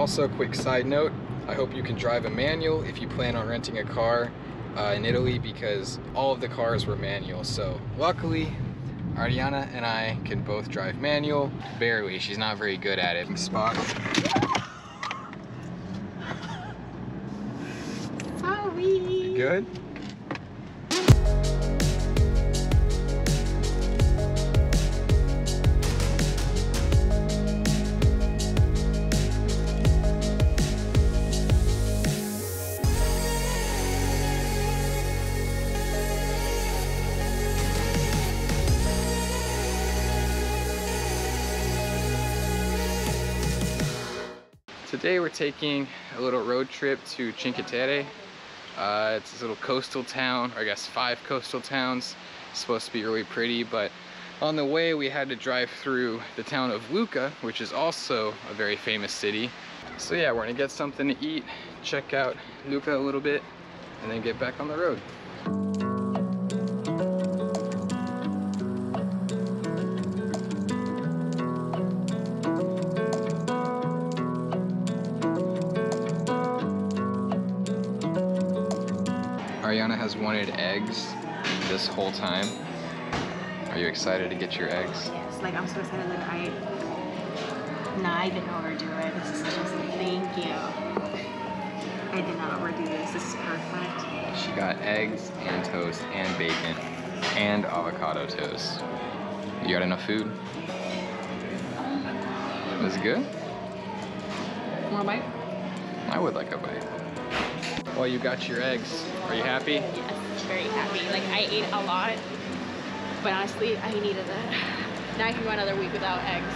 Also, quick side note, I hope you can drive a manual if you plan on renting a car in Italy, because all of the cars were manual. So luckily, Ariana and I can both drive manual. Barely, she's not very good at it. Spot. Sorry. You good? Today we're taking a little road trip to Cinque Terre. It's this little coastal town, or I guess 5 coastal towns. It's supposed to be really pretty, but on the way we had to drive through the town of Lucca, which is also a very famous city. So yeah, we're gonna get something to eat, check out Lucca a little bit, and then get back on the road. Ariana has wanted eggs this whole time. Are you excited to get your eggs? Yes, like I'm so excited. Like I didn't overdo it. This is just thank you. I did not overdo this. This is perfect. She got eggs and toast and bacon and avocado toast. You got enough food? Was it good? Want a bite? I would like a bite. Well, you got your eggs. Are you happy? Yes, very happy. Like I ate a lot, but honestly, I needed it. Now I can go another week without eggs.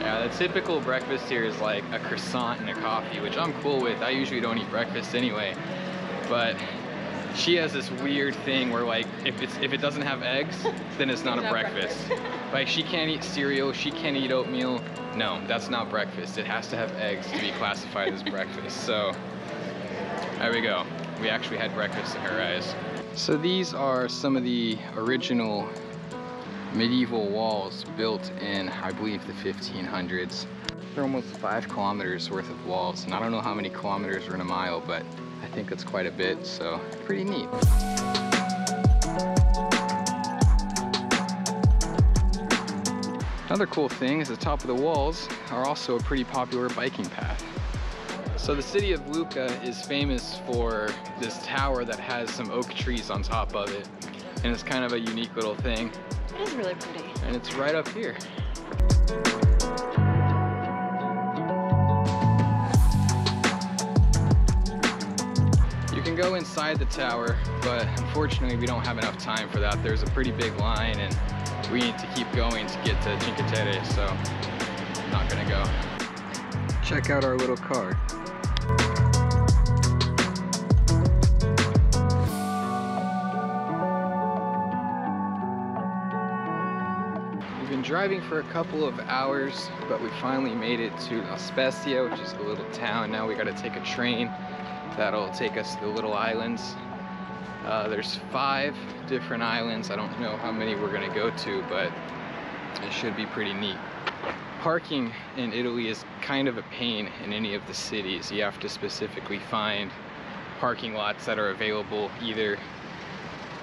Yeah, the typical breakfast here is like a croissant and a coffee, which I'm cool with. I usually don't eat breakfast anyway, but she has this weird thing where like if it doesn't have eggs, then it's not a breakfast. Like she can't eat cereal, she can't eat oatmeal. No, that's not breakfast. It has to have eggs to be classified as breakfast. So there we go. We actually had breakfast in her eyes. So these are some of the original medieval walls built in, I believe, the 1500s. They're almost 5 kilometers worth of walls, and I don't know how many kilometers are in a mile, but I think that's quite a bit, so pretty neat. Another cool thing is the top of the walls are also a pretty popular biking path. So the city of Lucca is famous for this tower that has some oak trees on top of it, and it's kind of a unique little thing. It is really pretty. And it's right up here. You can go inside the tower, but unfortunately we don't have enough time for that. There's a pretty big line and we need to keep going to get to Cinque Terre, so I'm not gonna go. Check out our little car. We've been driving for a couple of hours, but we finally made it to La Spezia, which is a little town. Now we gotta take a train that'll take us to the little islands. There's 5 different islands. I don't know how many we're gonna go to, but it should be pretty neat. Parking in Italy is kind of a pain in any of the cities. You have to specifically find parking lots that are available, either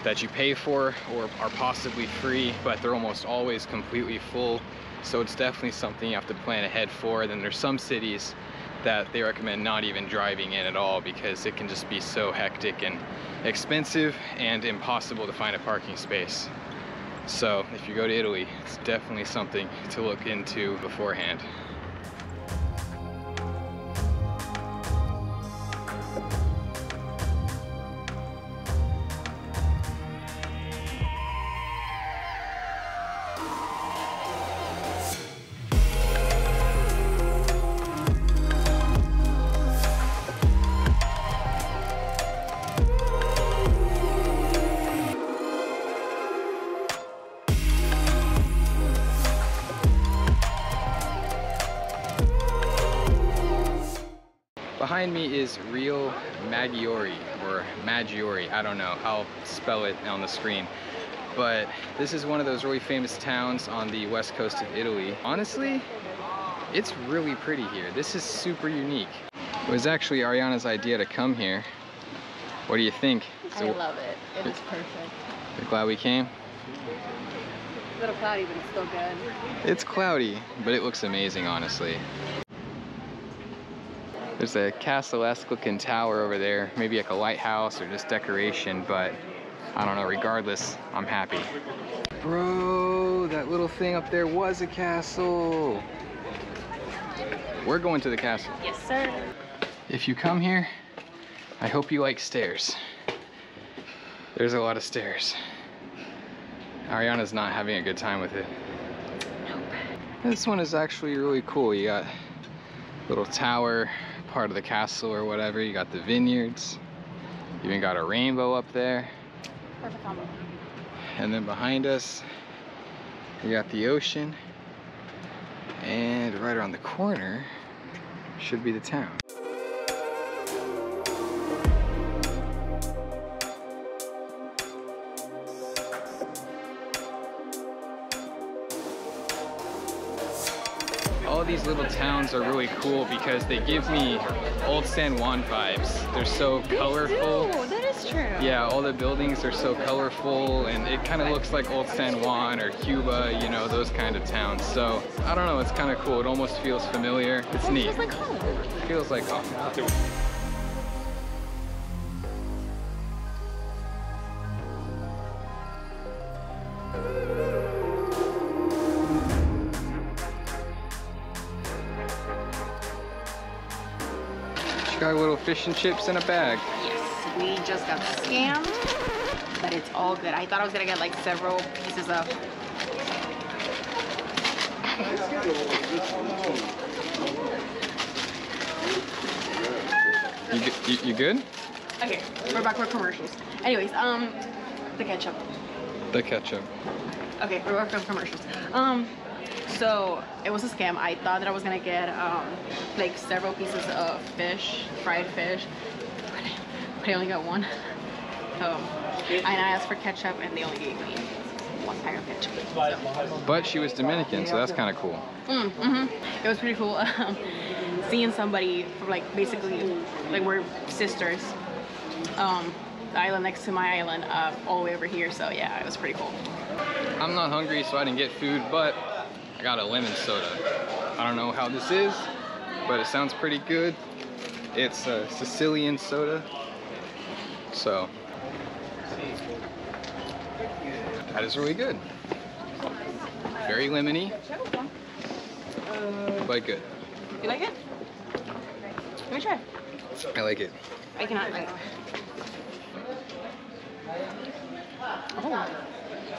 that you pay for or are possibly free, but they're almost always completely full. So it's definitely something you have to plan ahead for. Then there's some cities that they recommend not even driving in at all because it can just be so hectic and expensive and impossible to find a parking space. So if you go to Italy, it's definitely something to look into beforehand. Behind me is Riomaggiore, or Maggiore, I don't know, I'll spell it on the screen. But this is one of those really famous towns on the west coast of Italy. Honestly, It's really pretty here. This is super unique. It was actually Ariana's idea to come here. What do you think? I love it. It is perfect. You're glad we came? A little cloudy, but it's still good. It's cloudy, but it looks amazing, honestly. There's a castle-esque looking tower over there, maybe like a lighthouse or just decoration, but I don't know, regardless, I'm happy. Bro, that little thing up there was a castle. We're going to the castle. Yes, sir. If you come here, I hope you like stairs. There's a lot of stairs. Ariana's not having a good time with it. Nope. This one is actually really cool. You got a little tower, part of the castle or whatever. You got the vineyards. You even got a rainbow up there. Perfect combo. And then behind us, you got the ocean. And right around the corner should be the town. All these little towns are really cool because they give me old San Juan vibes. They're so colorful. They do. That is true. Yeah, all the buildings are so colorful and it kind of looks like old San Juan or Cuba, you know, those kind of towns. So, I don't know, it's kind of cool. It almost feels familiar. It's neat. It feels like home. It feels like home. Got a little fish and chips in a bag. Yes, we just got scammed, but it's all good. I thought I was gonna get like several pieces of. You good? Okay, we're back for commercials. Anyways, the ketchup. The ketchup. Okay, we're back for commercials. So it was a scam. I thought that I was gonna get like several pieces of fish, fried fish, but I only got one. And I asked for ketchup, and they only gave me one pack of ketchup. So. But she was Dominican, so that's kind of cool. It was pretty cool seeing somebody from like basically like we're sisters. The island next to my island, all the way over here. So yeah, it was pretty cool. I'm not hungry, so I didn't get food, but I got a lemon soda. I don't know how this is, but it sounds pretty good. It's a Sicilian soda. So, that is really good. Very lemony, but good. You like it? Let me try. I like it. I cannot like it. Oh,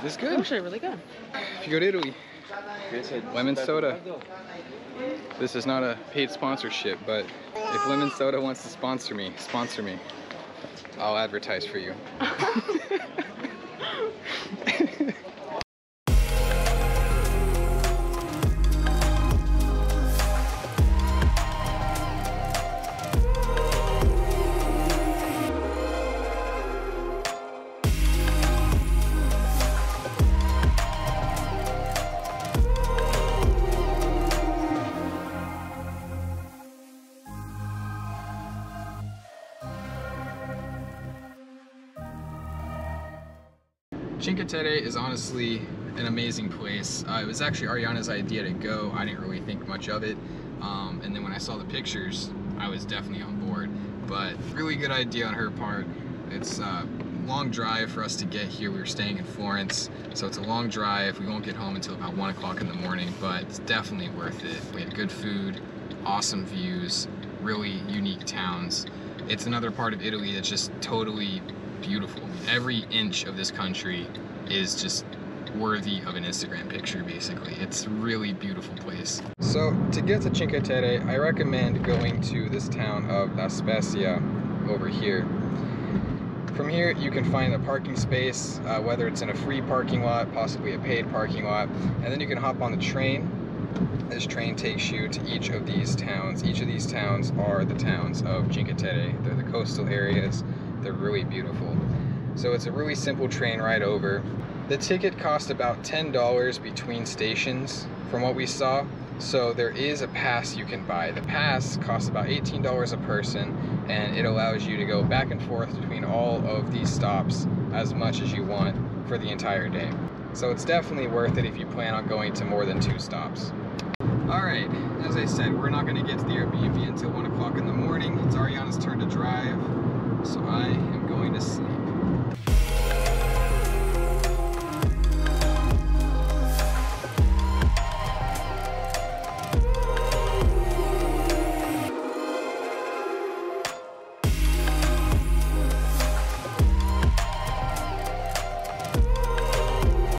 It's good. actually really good. If you go to Italy, lemon soda. This is not a paid sponsorship, but if lemon soda wants to sponsor me, I'll advertise for you. Cinque Terre is honestly an amazing place. It was actually Ariana's idea to go. I didn't really think much of it. And then when I saw the pictures, I was definitely on board. But really good idea on her part. It's a long drive for us to get here. We were staying in Florence, so it's a long drive. We won't get home until about 1 o'clock in the morning, but it's definitely worth it. We had good food, awesome views, really unique towns. It's another part of Italy that's just totally beautiful. Every inch of this country is just worthy of an Instagram picture, basically. It's a really beautiful place. So to get to Cinque Terre, I recommend going to this town of La Spezia over here. From here, you can find a parking space, whether it's in a free parking lot, possibly a paid parking lot, and then you can hop on the train. This train takes you to each of these towns. Each of these towns are the towns of Cinque Terre. They're the coastal areas. They're really beautiful. So it's a really simple train ride over. The ticket cost about $10 between stations from what we saw. So there is a pass you can buy. The pass costs about $18 a person, and it allows you to go back and forth between all of these stops as much as you want for the entire day. So it's definitely worth it if you plan on going to more than 2 stops. Alright, as I said, we're not going to get to the Airbnb until 1 o'clock in the morning. It's Ariana's turn to drive, so I